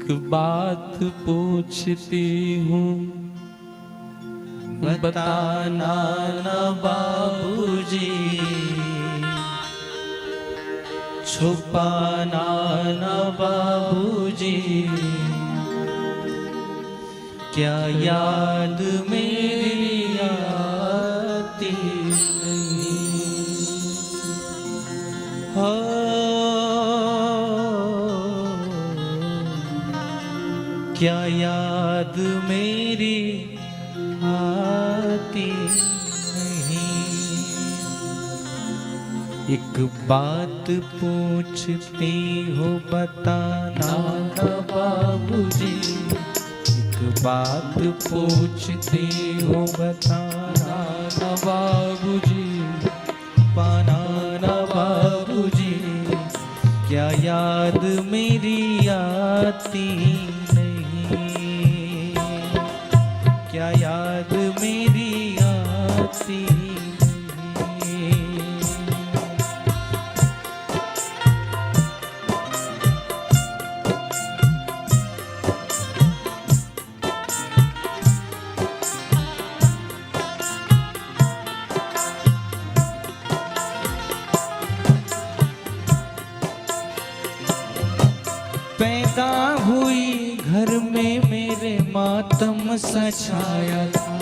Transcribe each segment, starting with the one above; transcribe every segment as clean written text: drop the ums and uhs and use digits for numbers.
एक बात पूछती हूँ, बताना ना बाबूजी, छुपाना ना बाबूजी। क्या याद मेरी आती नहीं? हो क्या याद मेरी आती नहीं? एक बात पूछती हो, बताना ना बाबूजी। एक बात पूछती हो, बताना ना बाबूजी, पाना ना बाबूजी। क्या याद मेरी आती नहीं? क्या याद मेरी आती नहीं? पैदा हुई घर में मेरे मातम सा छाया था।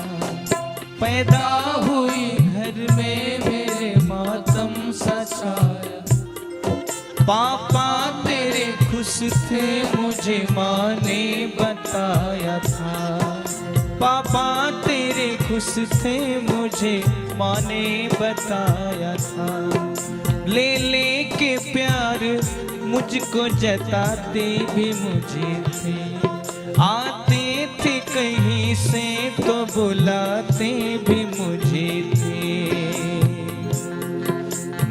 पैदा हुई घर में मेरे मातम सा छाया। पापा तेरे खुश थे मुझे माँ ने बताया था। पापा तेरे खुश थे मुझे माँ ने बताया था। ले ले के प्यार मुझको जताते भी मुझे थे। आते थे कहीं से तो बुलाते भी मुझे थे।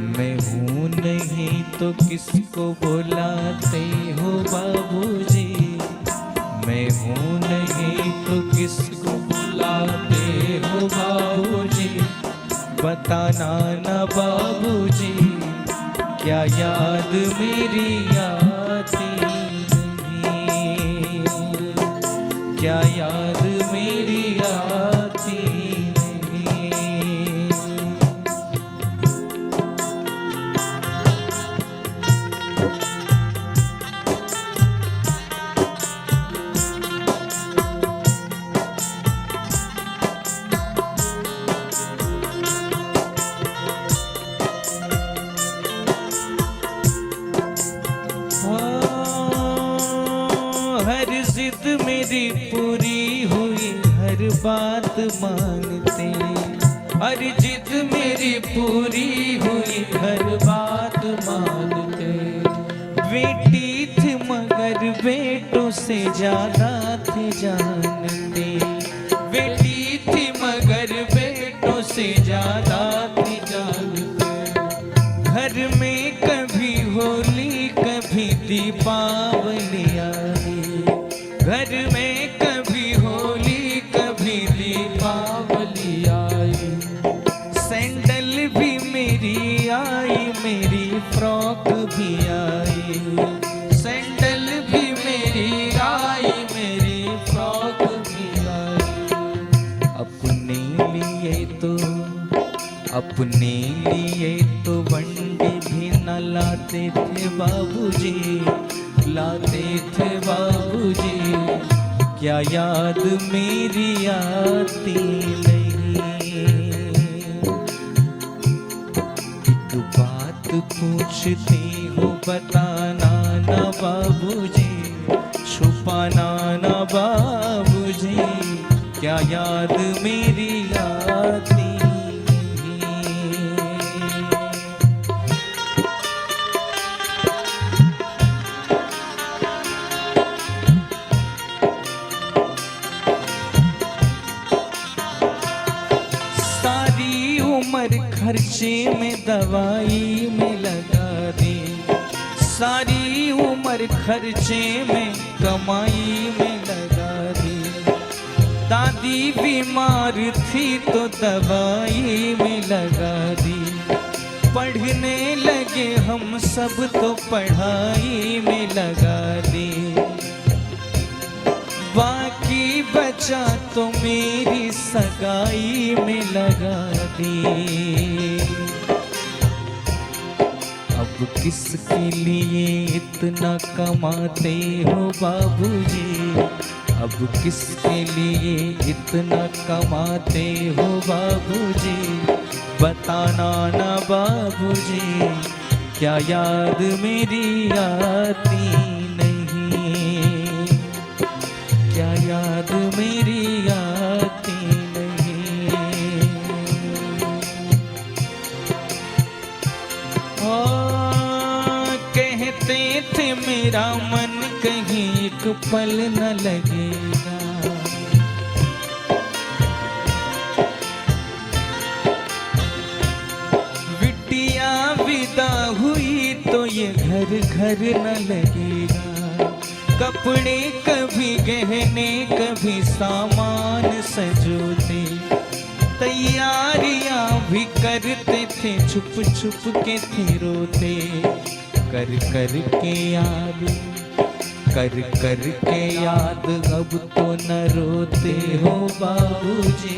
मैं हूँ नहीं तो किसको बुलाते हो बाबूजी? मैं हूँ नहीं तो किसको बुलाते हो बाबूजी? बताना ना बाबूजी, क्या याद मेरी आती नहीं? क्या याद मेरी आती नहीं? हर जिद मेरी पूरी हुई, हर बात मानते। हर जिद मेरी पूरी हुई, हर बात मानते। बेटी थी मगर बेटों से ज्यादा थे जानते। बेटी थी मगर बेटों से ज्यादा थे जानते। घर में कभी होली कभी दीपावली आई। घर में कभी होली कभी दीपावली आई। सैंडल भी मेरी आई, मेरी फ्रॉक भी आई। सैंडल भी मेरी आई, मेरी फ्रॉक भी आई। अपने लिए तो वंडे भी न लाते थे बाबूजी। लाते थे बाबूजी। क्या याद मेरी आती नहीं? एक बात पूछती हूँ, बताना ना बाबूजी, छुपाना ना बाबूजी। क्या याद मेरी आती नहीं? सारी उम्र खर्चे में दवाई में लगा दी। सारी उम्र खर्चे में कमाई में लगा दी। दादी बीमार थी तो दवाई में लगा दी। पढ़ने लगे हम सब तो पढ़ाई में लगा दी। बचा तो मेरी सगाई में लगा दे। अब किसके लिए इतना कमाते हो बाबूजी, अब किसके लिए इतना कमाते हो बाबूजी, बताना ना बाबूजी, क्या याद मेरी आती नहीं, क्या याद मेरी आती नहीं। कहते थे मेरा मन कहीं एक पल न लगेगा, बिटिया विदा हुई तो ये घर घर न लगेगा। कपड़े कभी गहने कभी सामान सजोते, तैयारियां भी करते थे छुप छुप के थे रोते। कर कर के याद, कर कर के याद अब तो न रोते हो बाबूजी,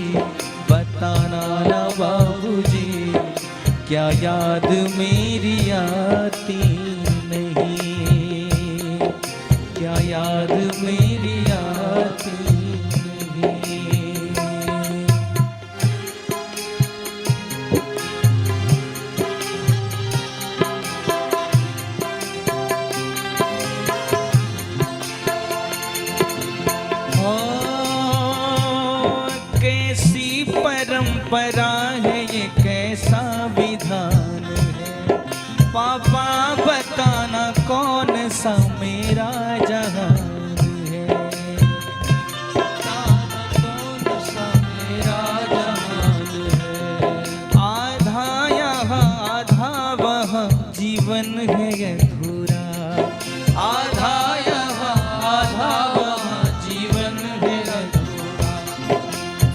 बताना ना बाबूजी, क्या याद मेरी आती नहीं, क्या याद मेरी आती नहीं। कैसी परंपरा है ये, कैसा विधान है, पापा बताना कौन सा मेरा जहान है, कौन सा मेरा जहान है। आधा यहाँ आधा वहाँ जीवन है अधूरा, आधा यहाँ आधा वहाँ जीवन है अधूरा।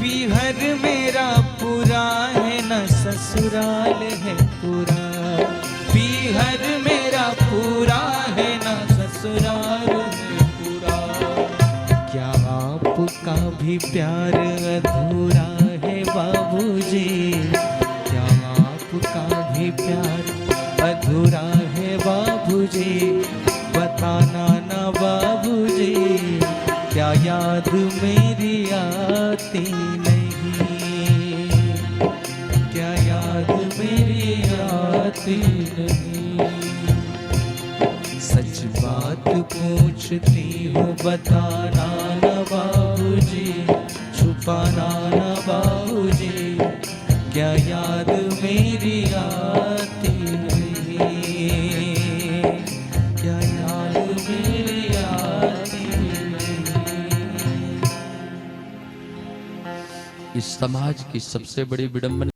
पीहर मेरा पूरा है न ससुराल है पूरा, पीहर मेरा पूरा है न ससुराल है पूरा। क्या आपका भी प्यार अधूरा है बाबूजी, क्या आपका भी प्यार अधूरा है बाबूजी, बताना ना बाबूजी, क्या याद मेरी आती नहीं, क्या याद मेरी आती नहीं। सच बात पूछती हूँ बताना ना बाबूजी, छुपाना ना बाबूजी, क्या याद मेरी आती नहीं, क्या याद मेरी आती नहीं। इस समाज की सबसे बड़ी विडंबना